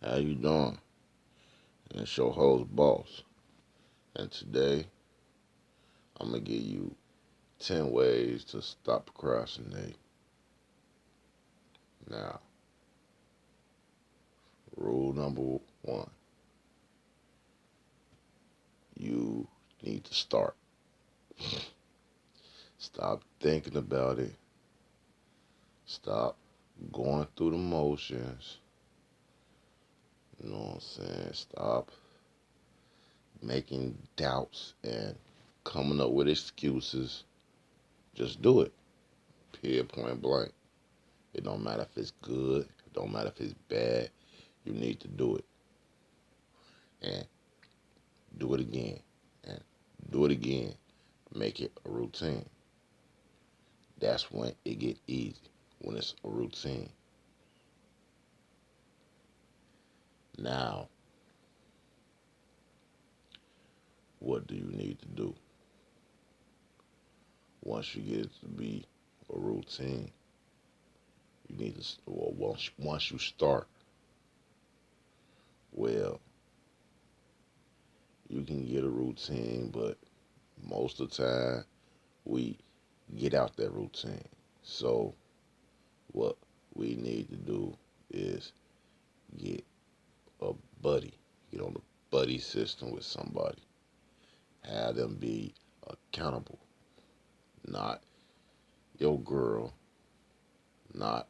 How you doing? And it's your host, Boss. And today, I'm going to give you 10 ways to stop procrastinating. Now, rule number one, you need to start. Stop thinking about it. Stop going through the motions. You know what I'm saying? Stop making doubts and coming up with excuses. Just do it. Period, point blank. It don't matter if it's good. It don't matter if it's bad. You need to do it. And do it again. And do it again. Make it a routine. That's when it get easy. When it's a routine. Now, what do you need to do? Once you get it to be a routine, you need to, well, once you start, well, you can get a routine, but most of the time, we get out that routine. So, what we need to do is get a buddy, get on the buddy system with somebody, have them be accountable, not your girl, not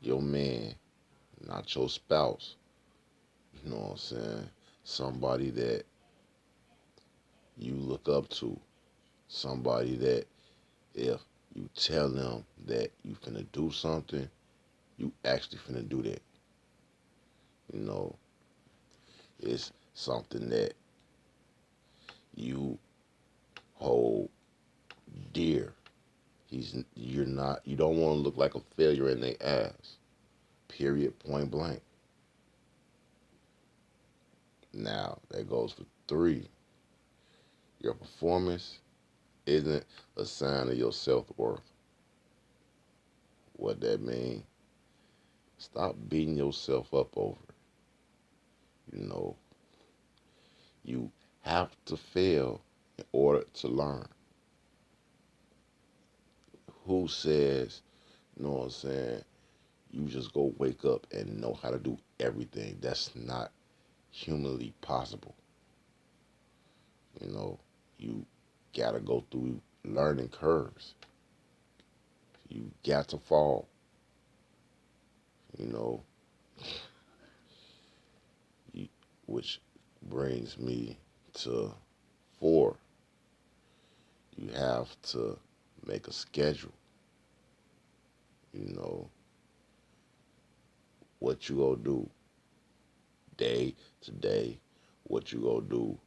your man, not your spouse. You know what I'm saying? Somebody that you look up to, somebody that if you tell them that you finna do something, you actually finna do that. You know, it's something that you hold dear. You don't want to look like a failure in their eyes. Period, point blank. Now, that goes for three. Your performance isn't a sign of your self worth. What that means? Stop beating yourself up over it. You know, you have to fail in order to learn. Who says, you know what I'm saying, you just go wake up and know how to do everything? That's not humanly possible. You know, you gotta go through learning curves. You got to fall. You know, you, which brings me to four. You have to make a schedule. You know, what you gonna do day to day, what you gonna do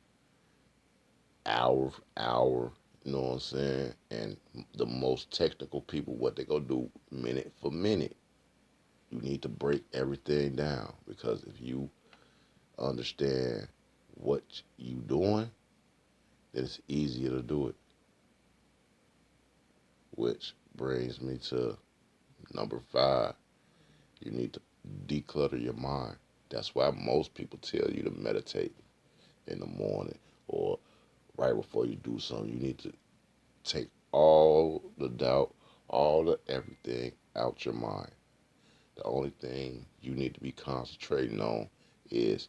hour for hour, you know what I'm saying? And the most technical people, what they gonna do minute for minute. You need to break everything down because if you understand what you doing, then it's easier to do it. Which brings me to number five. You need to declutter your mind. That's why most people tell you to meditate in the morning or right before you do something. You need to take all the doubt, all the everything out your mind. The only thing you need to be concentrating on is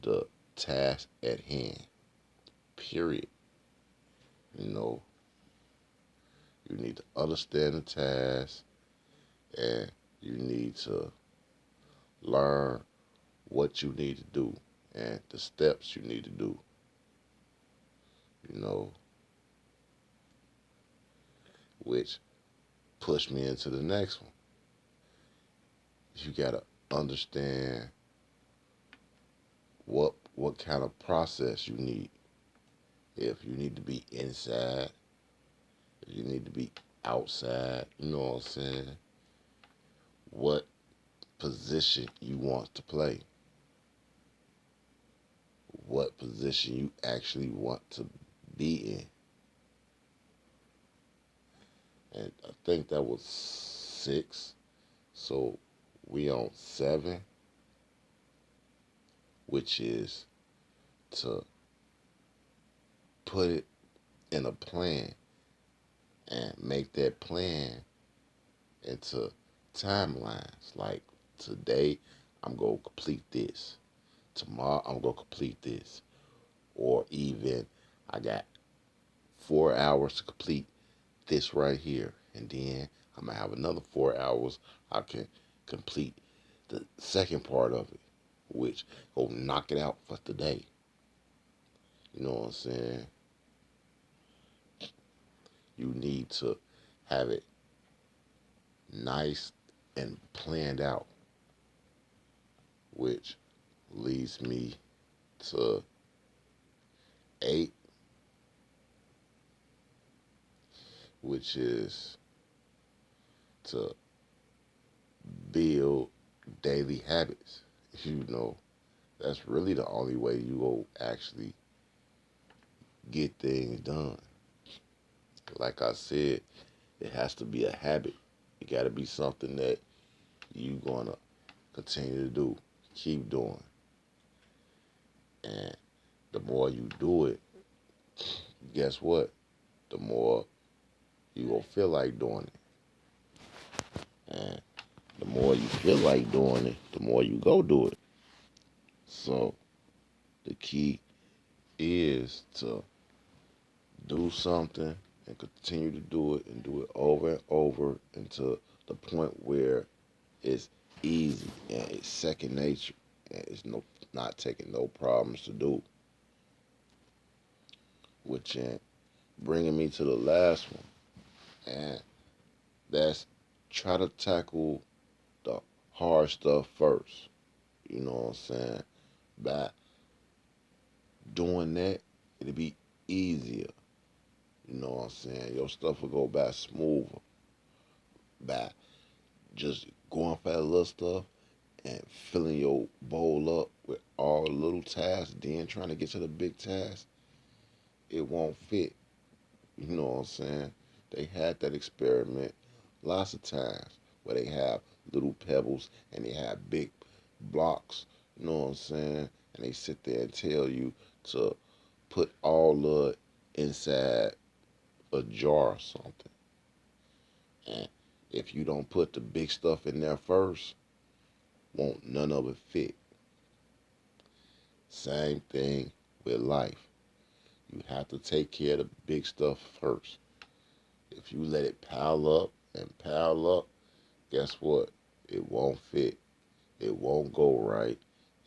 the task at hand. Period. You know, you need to understand the task and you need to learn what you need to do and the steps you need to do. You know, which push me into the next one. You gotta understand what kind of process you need. If you need to be inside, if you need to be outside, you know what I'm saying? What position you want to play, what position you actually want to be in. And I think that was six. So we on seven. which is to put it in a plan and make that plan into timelines. Like today, I'm going to complete this. Tomorrow, I'm going to complete this. Or even, I got 4 hours to complete this right here. And then I'm going to have another 4 hours I can complete the second part of it, which go knock it out for today. You know what I'm saying? You need to have it nice and planned out, which leads me to eight, which is to build daily habits. You know, that's really the only way you will actually get things done. Like I said, it has to be a habit. It got to be something that you gonna continue to do, keep doing, and the more you do it, guess what? The more you gonna feel like doing it, and the more you feel like doing it, the more you go do it. So the key is to do something and continue to do it and do it over and over until the point where it's easy and it's second nature and it's not taking no problems to do. Which bringing me to the last one, and that's try to tackle the hard stuff first. You know what I'm saying? By doing that, it'll be easier. You know what I'm saying? Your stuff will go by smoother by just going for that little stuff and filling your bowl up with all the little tasks, then trying to get to the big task. It won't fit. You know what I'm saying? They had that experiment lots of times where they have little pebbles and they have big blocks. You know what I'm saying? And they sit there and tell you to put all the inside a jar or something. And if you don't put the big stuff in there first, won't none of it fit. Same thing with life. You have to take care of the big stuff first. If you let it pile up and pile up, guess what? It won't fit. It won't go right.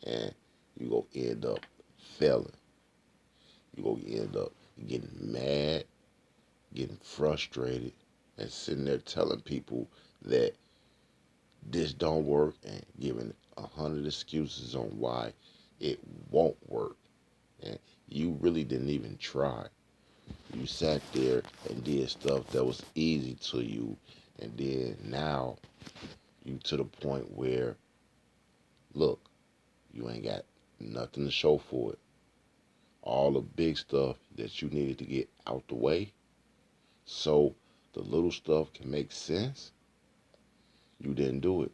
And you going to end up failing. You going to end up getting mad, getting frustrated, and sitting there telling people that this don't work and giving 100 excuses on why it won't work. And you really didn't even try. You sat there and did stuff that was easy to you, and then now you to the point where, look, you ain't got nothing to show for it. All the big stuff that you needed to get out the way so the little stuff can make sense, you didn't do it.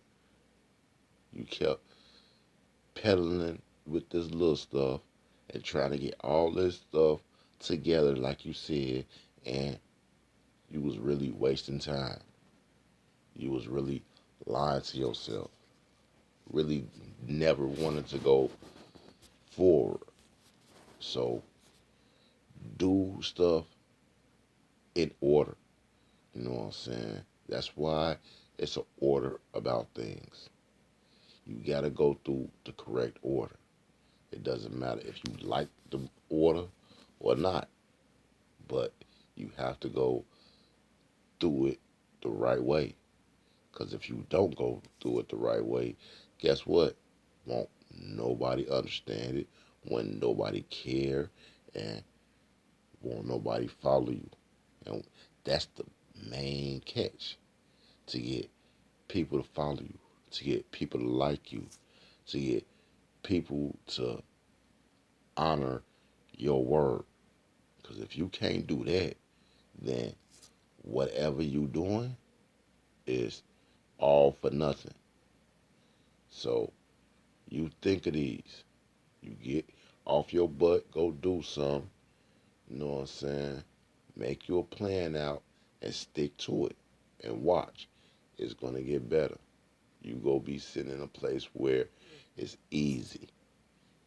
You kept peddling with this little stuff and trying to get all this stuff together, like you said, and you was really wasting time. You was really lying to yourself. Really never wanted to go forward. So do stuff in order. You know what I'm saying? That's why it's an order about things. You gotta go through the correct order. It doesn't matter if you like the order or not, but you have to go through it the right way. Because if you don't go through it the right way, guess what? Won't nobody understand it, won't nobody care, and won't nobody follow you. And that's the main catch, to get people to follow you, to get people to like you, to get people to honor your word. Because if you can't do that, then whatever you doing is all for nothing. So you think of these. You get off your butt, go do something. You know what I'm saying? Make your plan out and stick to it and watch. It's gonna get better. You go be sitting in a place where it's easy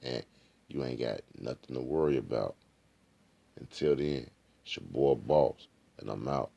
and you ain't got nothing to worry about. Until then, it's your boy Boss, and I'm out.